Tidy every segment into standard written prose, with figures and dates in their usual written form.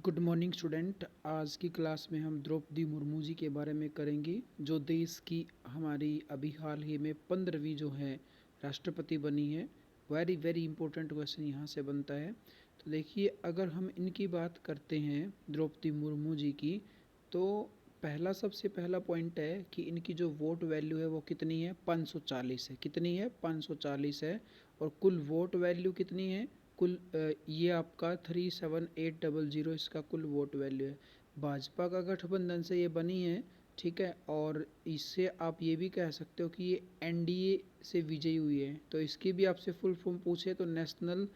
Good morning student. आज की class में हम द्रौपदी मुर्मू जी के बारे में करेंगे, जो देश की हमारी अभी हाल ही में 15वीं जो है राष्ट्रपति बनी है। वेरी वेरी इंपॉर्टेंट क्वेश्चन यहाँ से बनता है। तो देखिए, अगर हम इनकी बात करते हैं द्रौपदी मुर्मू जी की, तो सबसे पहला पॉइंट है कि इनकी जो वोट वैल्यू है वो कितनी है, 540 है। कितनी है, 540 है। और कुल वोट वैल्यू कितनी है, कुल ये आपका 37800 इसका कुल वोट वैल्यू है। भाजपा का गठबंधन से ये बनी है, ठीक है। और इससे आप ये भी कह सकते हो कि ये एनडीए से विजयी हुई है। तो इसकी भी आपसे फुल फॉर्म पूछे तो नेशनल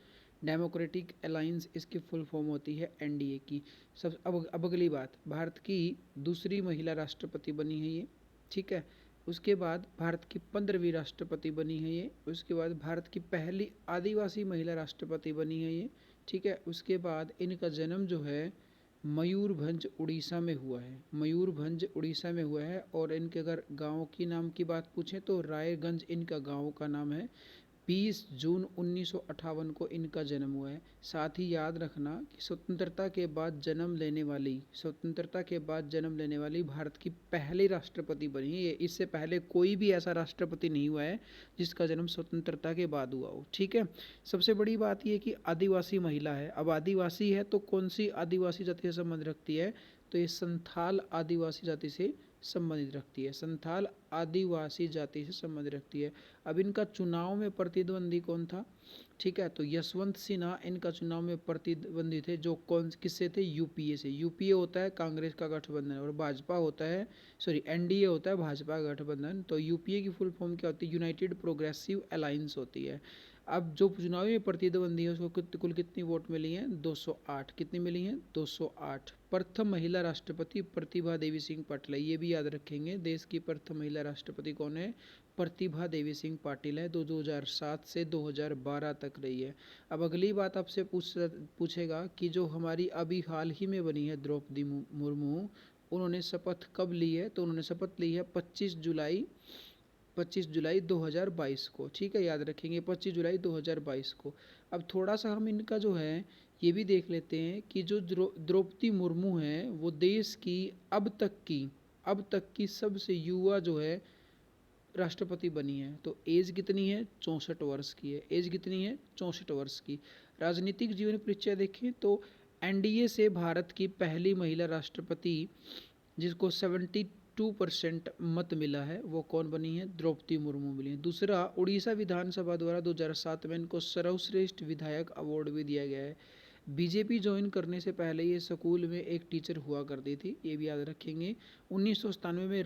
डेमोक्रेटिक अलायंस इसकी फुल फॉर्म होती है एनडीए की। अब अगली बात, भारत की दूसरी महिला राष्ट्रपति बनी है ये, ठीक है। उसके बाद भारत की 15वीं राष्ट्रपति बनी है ये। उसके बाद भारत की पहली आदिवासी महिला राष्ट्रपति बनी है ये, ठीक है। उसके बाद इनका जन्म जो है मयूरभंज उड़ीसा में हुआ है। मयूरभंज उड़ीसा में हुआ है। और इनके अगर गांव की नाम की बात पूछें तो रायगंज इनका गांव का नाम है। 20 जून 1958 को इनका जन्म हुआ है। साथ ही याद रखना कि स्वतंत्रता के बाद जन्म लेने वाली भारत की पहली राष्ट्रपति बनी है। इससे पहले कोई भी ऐसा राष्ट्रपति नहीं हुआ है जिसका जन्म स्वतंत्रता के बाद हुआ हो, ठीक है। सबसे बड़ी बात यह कि आदिवासी महिला है। अब आदिवासी है तो कौन सी आदिवासी जाति से संबंध रखती है, तो ये संथाल आदिवासी जाति से संबंधित रखती है। संथाल आदिवासी जाति से संबंध रखती है। अब इनका चुनाव में प्रतिद्वंदी कौन था, ठीक है। तो यशवंत सिन्हा इनका चुनाव में प्रतिद्वंदी थे, जो कौन किससे थे, यूपीए से। यूपीए होता है कांग्रेस का गठबंधन और भाजपा होता है, सॉरी एनडीए होता है भाजपा का गठबंधन। तो यूपीए की फुल फॉर्म क्या होती है, यूनाइटेड प्रोग्रेसिव अलायंस होती है। अब जो चुनावी में प्रतिद्वंदी है उसको कुल कितनी वोट मिली हैं, 208। कितनी मिली हैं, 208। प्रथम महिला राष्ट्रपति प्रतिभा देवी सिंह पाटिल है, ये भी याद रखेंगे। देश की प्रथम महिला राष्ट्रपति कौन है, प्रतिभा देवी सिंह पाटिल है। 2007 से 2012 तक रही है। अब अगली बात आपसे पूछेगा कि जो हमारी अभी हाल ही में बनी है द्रौपदी मुर्मू, उन्होंने शपथ कब ली है, तो उन्होंने शपथ ली है 25 जुलाई 2022 को, ठीक है। याद रखेंगे 25 जुलाई 2022 को। अब थोड़ा सा हम इनका जो है ये भी देख लेते हैं कि जो द्रौपदी मुर्मू है वो देश की अब तक की सबसे युवा जो है राष्ट्रपति बनी है। तो एज कितनी है, 64 वर्ष की है। एज कितनी है, 64 वर्ष की। राजनीतिक जीवन परिचय देखें तो एनडीए से भारत की पहली महिला राष्ट्रपति जिसको 72% मत मिला है, वो कौन बनी है, द्रौपदी मुर्मू मिली है। दूसरा, उड़ीसा विधानसभा द्वारा 2007 में इनको सर्वश्रेष्ठ विधायक अवार्ड भी दिया गया है। बीजेपी ज्वाइन करने से पहले ये स्कूल में एक टीचर हुआ करती थी, ये भी याद रखेंगे। 1997 में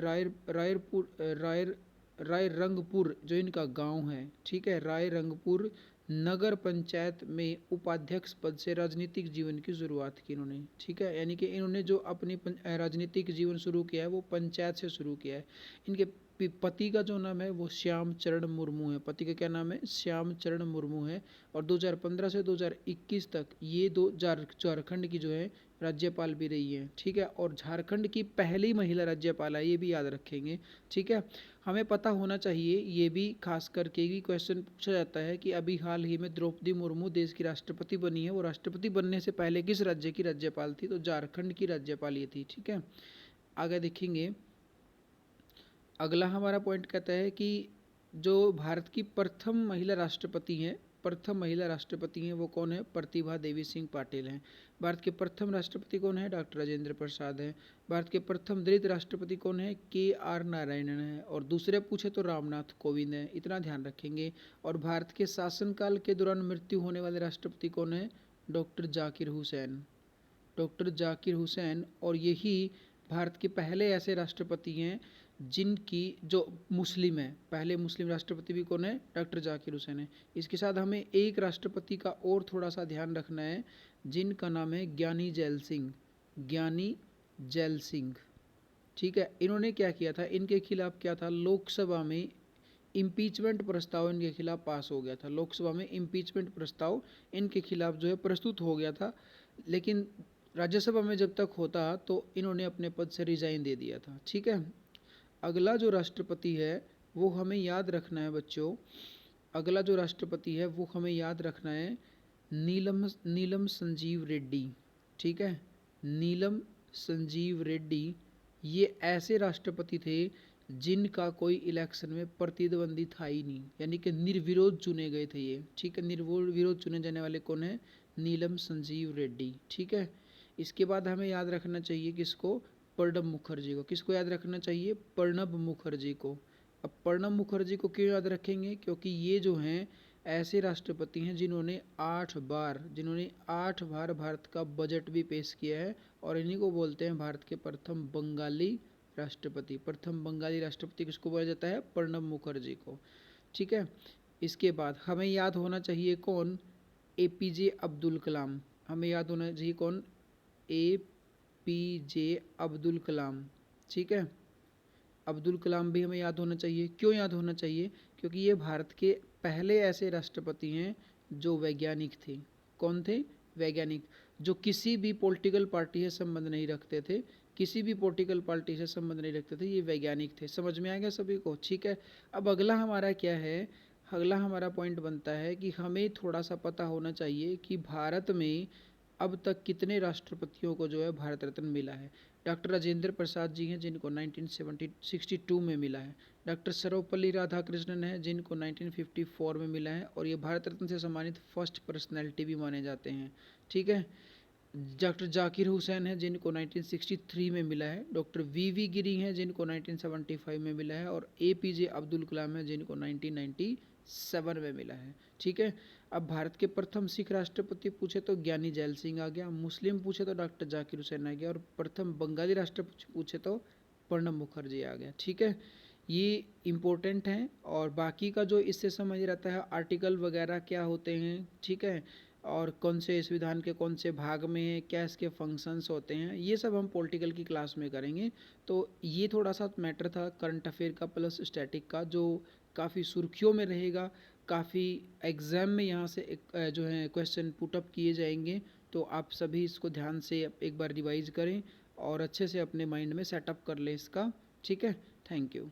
रायरंगपुर जो इनका गांव है, ठीक है, रायरंगपुर नगर पंचायत में उपाध्यक्ष पद से राजनीतिक जीवन की शुरुआत की इन्होंने, ठीक है। यानी कि इन्होंने जो अपनी राजनीतिक जीवन शुरू किया है वो पंचायत से शुरू किया है। इनके पति का जो नाम है वो श्याम चरण मुर्मू है। पति का क्या नाम है, श्याम चरण मुर्मू है। और 2015 से 2021 तक ये झारखंड की जो है राज्यपाल भी रही है, ठीक है। और झारखंड की पहली महिला राज्यपाल है, ये भी याद रखेंगे, ठीक है। हमें पता होना चाहिए, ये भी खास करके भी क्वेश्चन पूछा जाता है कि अभी हाल ही में द्रौपदी मुर्मू देश की राष्ट्रपति बनी है, वो राष्ट्रपति बनने से पहले किस राज्य की राज्यपाल थी, तो झारखंड की राज्यपाल ये थी, ठीक है। आगे देखेंगे, अगला हमारा पॉइंट कहता है कि जो भारत की प्रथम महिला राष्ट्रपति हैं वो कौन है, प्रतिभा देवी सिंह पाटिल हैं। भारत के प्रथम राष्ट्रपति कौन है, डॉक्टर राजेंद्र प्रसाद हैं। भारत के प्रथम दलित राष्ट्रपति कौन है, KR नारायणन है। और दूसरे पूछे तो रामनाथ कोविंद हैं, इतना ध्यान रखेंगे। और भारत के शासनकाल के दौरान मृत्यु होने वाले राष्ट्रपति कौन है, डॉक्टर जाकिर हुसैन। और यही भारत के पहले ऐसे राष्ट्रपति हैं जिनकी जो मुस्लिम है, पहले मुस्लिम राष्ट्रपति भी कौन है, डॉक्टर जाकिर हुसैन है। इसके साथ हमें एक राष्ट्रपति का और थोड़ा सा ध्यान रखना है जिनका नाम है ज्ञानी जैल सिंह, ठीक है। इन्होंने क्या किया था, इनके खिलाफ क्या था, लोकसभा में इम्पीचमेंट प्रस्ताव इनके खिलाफ पास हो गया था। लोकसभा में इम्पीचमेंट प्रस्ताव इनके खिलाफ जो है प्रस्तुत हो गया था, लेकिन राज्यसभा में जब तक होता तो इन्होंने अपने पद से रिजाइन दे दिया था, ठीक है। अगला जो राष्ट्रपति है वो हमें याद रखना है बच्चों, अगला जो राष्ट्रपति है वो हमें याद रखना है नीलम संजीव रेड्डी, ठीक है। नीलम संजीव रेड्डी ये ऐसे राष्ट्रपति थे जिनका कोई इलेक्शन में प्रतिद्वंदी था ही नहीं, यानी कि निर्विरोध चुने गए थे ये। ठीक है, निर्विरोध चुने जाने वाले कौन है? नीलम संजीव रेड्डी। ठीक है, इसके बाद हमें याद रखना चाहिए किसको? प्रणब मुखर्जी को। किसको याद रखना चाहिए? प्रणब मुखर्जी को। अब प्रणब मुखर्जी को क्यों याद रखेंगे? क्योंकि ये जो हैं ऐसे राष्ट्रपति हैं जिन्होंने 8 बार भारत का बजट भी पेश किया है, और इन्हीं को बोलते हैं भारत के प्रथम बंगाली राष्ट्रपति। प्रथम बंगाली राष्ट्रपति किसको बोला जाता है? प्रणब मुखर्जी को। ठीक है, इसके बाद हमें याद होना चाहिए कौन? एपीजे अब्दुल कलाम। हमें याद होना चाहिए कौन? एपीजे अब्दुल कलाम। ठीक है, अब्दुल कलाम भी हमें याद होना चाहिए। क्यों याद होना चाहिए? क्योंकि ये भारत के पहले ऐसे राष्ट्रपति हैं जो वैज्ञानिक थे। कौन थे? वैज्ञानिक, जो किसी भी पॉलिटिकल पार्टी से संबंध नहीं रखते थे। किसी भी पॉलिटिकल पार्टी से संबंध नहीं रखते थे, ये वैज्ञानिक थे। समझ में आ गया सभी को? ठीक है, अब अगला हमारा क्या है? अगला हमारा पॉइंट बनता है कि हमें थोड़ा सा पता होना चाहिए कि भारत में अब तक कितने राष्ट्रपतियों को जो है भारत रत्न मिला है। डॉक्टर राजेंद्र प्रसाद जी हैं जिनको 1962 में मिला है। डॉक्टर सर्वपल्ली राधाकृष्णन हैं जिनको 1954 में मिला है, और ये भारत रत्न से सम्मानित फर्स्ट पर्सनैलिटी भी माने जाते हैं। ठीक है, डॉक्टर जाकिर हुसैन हैं जिनको 1963 में मिला है। डॉक्टर वी गिरी हैं जिनको 1975 में मिला है, और एपीजे अब्दुल कलाम हैं जिनको 1997 में मिला है। ठीक है, अब भारत के प्रथम सिख राष्ट्रपति पूछे तो ज्ञानी जैल सिंह आ गया, मुस्लिम पूछे तो डॉक्टर जाकिर हुसैन आ गया, और प्रथम बंगाली राष्ट्रपति पूछे तो प्रणब मुखर्जी आ गया। ठीक है, ये इम्पोर्टेंट हैं, और बाकी का जो इससे समझ रहता है आर्टिकल वगैरह क्या होते हैं, ठीक है, और कौन से संविधान के कौन से भाग में है, क्या इसके फंक्शंस होते हैं, ये सब हम पॉलिटिकल की क्लास में करेंगे। तो ये थोड़ा सा मैटर था करंट अफेयर का प्लस स्टैटिक का, जो काफ़ी सुर्खियों में रहेगा, काफ़ी एग्ज़ाम में यहाँ से जो है क्वेश्चन पुटअप किए जाएंगे। तो आप सभी इसको ध्यान से एक बार रिवाइज करें और अच्छे से अपने माइंड में सेटअप कर लें इसका। ठीक है, थैंक यू।